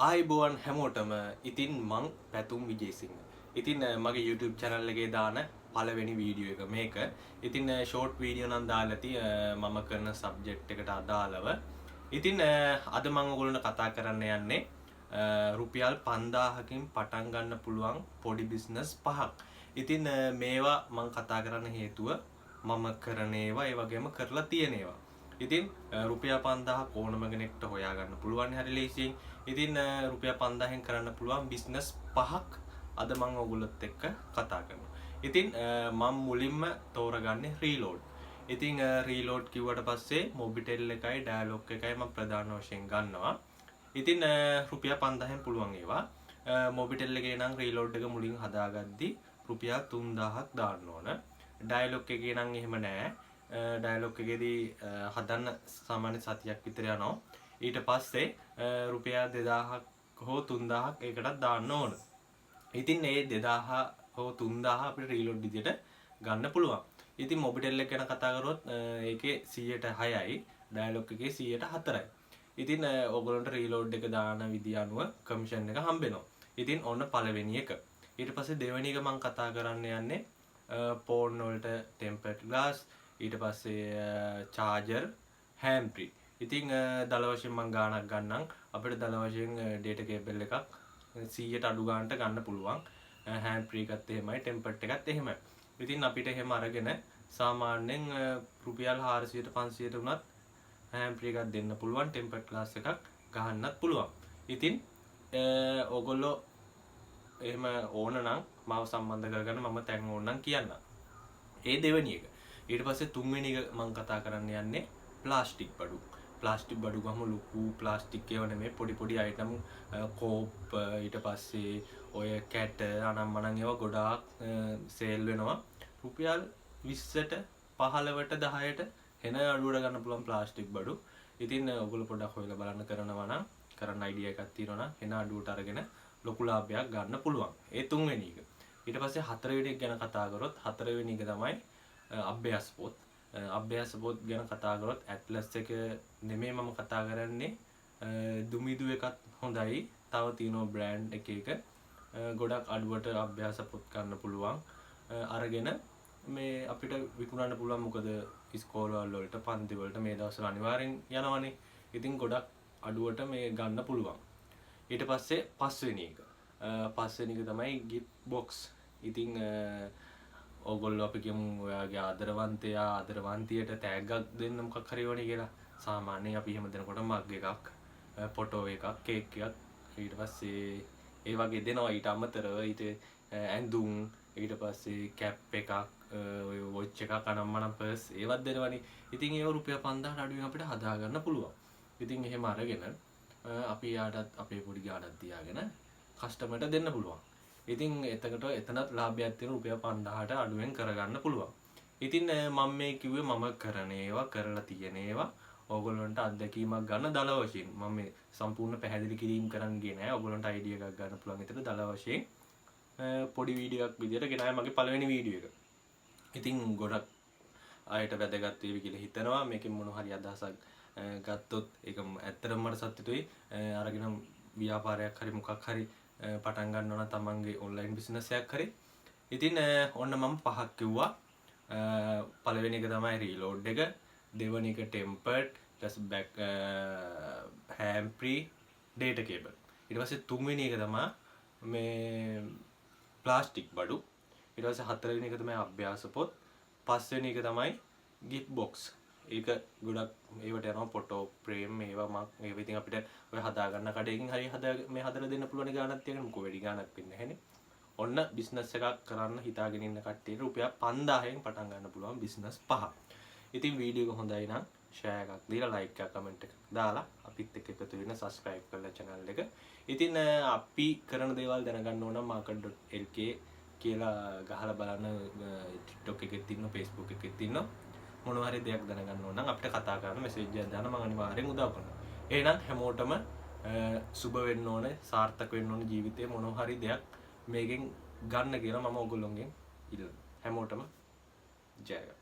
ආයිබෝවන් හැමෝටම ඉතින් මං පැතුම් විජේසිංහ. ඉතින් මගේ YouTube channel එකේ දාන පළවෙනි වීඩියෝ එක මේක. ඉතින් ෂෝට් වීඩියෝ නම් දාලා ඇති මම කරන සබ්ජෙක්ට් එකට අදාළව. ඉතින් අද මම ඔයගොල්ලන්ට කතා කරන්න යන්නේ රුපියල් 5000කින් පටන් ගන්න පුළුවන් පොඩි බිස්නස් පහක්. ඉතින් මේවා මම කතා කරන්න හේතුව මම කරන ඒවා ඒ වගේම කරලා තියෙන ඒවා. ඉතින් රුපියල් 5000 ඕනම කෙනෙක්ට හොයාගන්න පුළුවන් හරි ලේසියෙන්. ඉතින් රුපියල් 5000න් කරන්න පුළුවන් බිස්නස් පහක් අද මම ඔයගොල්ලොත් එක්ක කතා කරනවා. ඉතින් මම මුලින්ම තෝරගන්නේ රීලෝඩ්. ඉතින් රීලෝඩ් කිව්වට පස්සේ මොබිටෙල් එකයි ඩයලොග් එකයි මම ප්‍රධාන වශයෙන් ගන්නවා. ඉතින් රුපියල් 5000න් පුළුවන් ඒවා. මොබිටෙල් එකේ නම් රීලෝඩ් එක මුලින් හදාගද්දි රුපියල් 3000ක් දාන්න ඕන. ඩයලොග් එකේ නම් එහෙම නෑ. ඩයලොග් එකේදී හදන්න සාමාන්‍ය සතියක් විතර යනවා. ඊට පස්සේ රුපියල් 2000ක් හෝ 3000ක් ඒකටත් දාන්න ඕන. ඉතින් මේ 2000 හෝ 3000 අපිට රීලෝඩ් විදියට ගන්න පුළුවන්. ඉතින් මොබිටෙල් එක ගැන කතා කරොත් ඒකේ 106යි ඩයලොග් එකේ 104යි. ඉතින් ඔයගොල්ලන්ට රීලෝඩ් එක දාන විදිය අනුව කමිෂන් එක හම්බෙනවා. ඉතින් ඔන්න පළවෙනි එක. ඊට පස්සේ දෙවෙනි එක මම කතා කරන්න යන්නේ ෆෝන් වලට ටෙම්පර්ඩ් ග්ලාස්, ඊට පස්සේ චාර්ජර්, හෑන්ඩ් ෆ්‍රී. ඉතින් දල වශයෙන් මම ගාණක් ගන්නම්. අපිට දල වශයෙන් ඩේටා කේබල් එකක් 100ට අඩු ගාණට ගන්න පුළුවන්. හෑන්ඩ් ෆ්‍රී එකත් එහෙමයි, ටෙම්පර්ඩ් එකත් එහෙමයි. ඉතින් අපිට එහෙම අරගෙන සාමාන්‍යයෙන් රුපියල් 400ට 500ට උනත් හෑන්ඩ් ෆ්‍රී එකක් දෙන්න පුළුවන්, ටෙම්පර්ඩ් ග්ලාස් එකක් ගහන්නත් පුළුවන්. ඉතින් ඔයගොල්ලෝ එහෙම ඕන නම් මාව සම්බන්ධ කරගන්න, මම තැන් ඕනනම් කියන්නම්. ඒ දෙවෙනි එක. ඊට පස්සේ තුන්වෙනි එක මම කතා කරන්න යන්නේ ප්ලාස්ටික් බඩු. ප්ලාස්ටික් බඩු ගම ලොකු ප්ලාස්ටික් ඒවා නෙමෙයි, පොඩි පොඩි අයිටම් කෝප්, ඊට පස්සේ ඔය කැට අනම්මනම් ඒවා ගොඩාක් සේල් වෙනවා. රුපියල් 20ට 15ට 10ට එන අඩුවට ගන්න පුළුවන් ප්ලාස්ටික් බඩු. ඉතින් ඔයගොල්ලෝ පොඩ්ඩක් හොයලා බලන්න කරනවා නම්, කරන්න අයිඩියා එකක් තියෙනවා නම් එන අඩුවට අරගෙන ලොකු ලාභයක් ගන්න පුළුවන්. ඒ තුන්වෙනි එක. ඊට පස්සේ හතරවෙනි එක ගැන කතා කරොත් හතරවෙනි එක තමයි අභ්‍යාස පොත්. අභ්‍යාස පොත් ගැන කතා කරොත් ඇට්ලස් එක නෙමෙයි මම කතා කරන්නේ. දුමිදු එකත් හොඳයි. තව තියෙනවා බ්‍රෑන්ඩ් එක එක. ගොඩක් අඩුවට අභ්‍යාස පොත් ගන්න පුළුවන්. අරගෙන මේ අපිට විකුණන්න පුළුවන්. මොකද ඉස්කෝලවල වලට, පන්ති වලට මේ දවස්වල අනිවාර්යෙන් යනවනේ. ඉතින් ගොඩක් අඩුවට මේ ගන්න පුළුවන්. ඊට පස්සේ පස්වෙනි එක. පස්වෙනි එක තමයි gift box. ඉතින් ඔයගොල්ලෝ අපි කියමු ඔයාගේ ආදරවන්තයා ආදරවන්තියට තෑග්ගක් දෙන්න මොකක් හරි ඕනේ කියලා. සාමාන්‍යයෙන් අපි එහෙම දෙනකොට මග් එකක්, ෆොටෝ එකක්, කේක් එකක්, ඊට පස්සේ ඒ වගේ දෙනවා. ඊට අමතරව ඊට ඇඳුම්, ඊට පස්සේ කැප් එකක්, ඔය වොච් එකක්, අනම්මනම් පර්ස් ඒවත් දෙනවනේ. ඉතින් ඒව රුපියල් 5000ට අඩුවෙන් අපිට හදා ගන්න පුළුවන්. ඉතින් එහෙම අරගෙන අපි යාටත් අපේ පොඩි ගාණක් තියාගෙන කස්ටමර්ට දෙන්න පුළුවන්. ඉතින් එතනත් ලාභයක් තියෙන රුපියල් 5000ට අඩුවෙන් කරගන්න පුළුවන්. ඉතින් මම මේ කිව්වේ මම කරන ඒවා, කරලා තියෙන ඒවා ඕගොල්ලන්ට අත්දැකීමක් ගන්න දල වශයෙන්. මම මේ සම්පූර්ණ පැහැදිලි කිරීම කරන්න ගියේ නෑ. ඕගොල්ලන්ට අයිඩියා එකක් ගන්න පුළුවන් විතර දල වශයෙන් පොඩි වීඩියෝ එකක් විදියට ගෙනාවේ මගේ පළවෙනි වීඩියෝ එක. ඉතින් ගොඩක් අයට වැදගත් වේවි කියලා හිතනවා. මේකෙන් මොන හරි අදහසක් ගත්තොත් ඒක ඇත්තටම මට සතුටුයි. අරගෙන ව්‍යාපාරයක් හරි මොකක් හරි පටන් ගන්න ඕන තමන්ගේ ඔන්ලයින් බිස්නස් එකක් හරි. ඉතින් ඔන්න මම පහක් කිව්වා. පළවෙනි එක තමයි රීලෝඩ් එක, දෙවෙනි එක ටෙම්පර්ඩ්, ඊට පස්සේ back hand free, data cable. ඊට පස්සේ තුන්වෙනි එක තමයි මේ ප්ලාස්ටික් බඩු. ඊට පස්සේ හතරවෙනි එක තමයි අභ්‍යාස පොත්. පස්වෙනි එක තමයි gift box. ඒක ගොඩක් ඒවට යනවා ෆොටෝ ෆ්‍රේම් ඒවා ඉතින් අපිට ඔය හදා ගන්න කඩේකින් හරි මේ හදලා දෙන්න පුළුවන් ගාණක් තියෙන මොකෝ වැඩි ගාණක් වෙන්නේ නැහැනේ. ඔන්න බිස්නස් එකක් කරන්න හිතාගෙන ඉන්න කට්ටියට රුපියල් 5000න් පටන් ගන්න පුළුවන් බිස්නස් පහ. ඉතින් වීඩියෝ එක හොඳයි නම් ෂෙයා එකක් දීලා ලයික් එකක් කමෙන්ට් එකක් දාලා අපිත් එක්ක එකතු වෙන්න සබ්ස්ක්‍රයිබ් කරලා channel එක. ඉතින් අපි කරන දේවල් දැනගන්න ඕන නම් market.lk කියලා ගහලා බලන්න. TikTok එකෙත් ඉන්නවා, Facebook එකෙත් ඉන්නවා. මොන හරි දෙයක් දැනගන්න ඕන නම් අපිට කතා කරන්න මෙසේජ් එකක් දාන්න, මම අනිවාර්යෙන් උදව් කරනවා. එහෙනම් හැමෝටම සුබ වෙන්න ඕනේ, සාර්ථක වෙන්න ඕනේ ජීවිතේ. මොන හරි දෙයක් මේකෙන් ගන්න කියලා මම ඔයගොල්ලෝගෙන් ඉල්ලනවා. හැමෝටම ජය වේවා.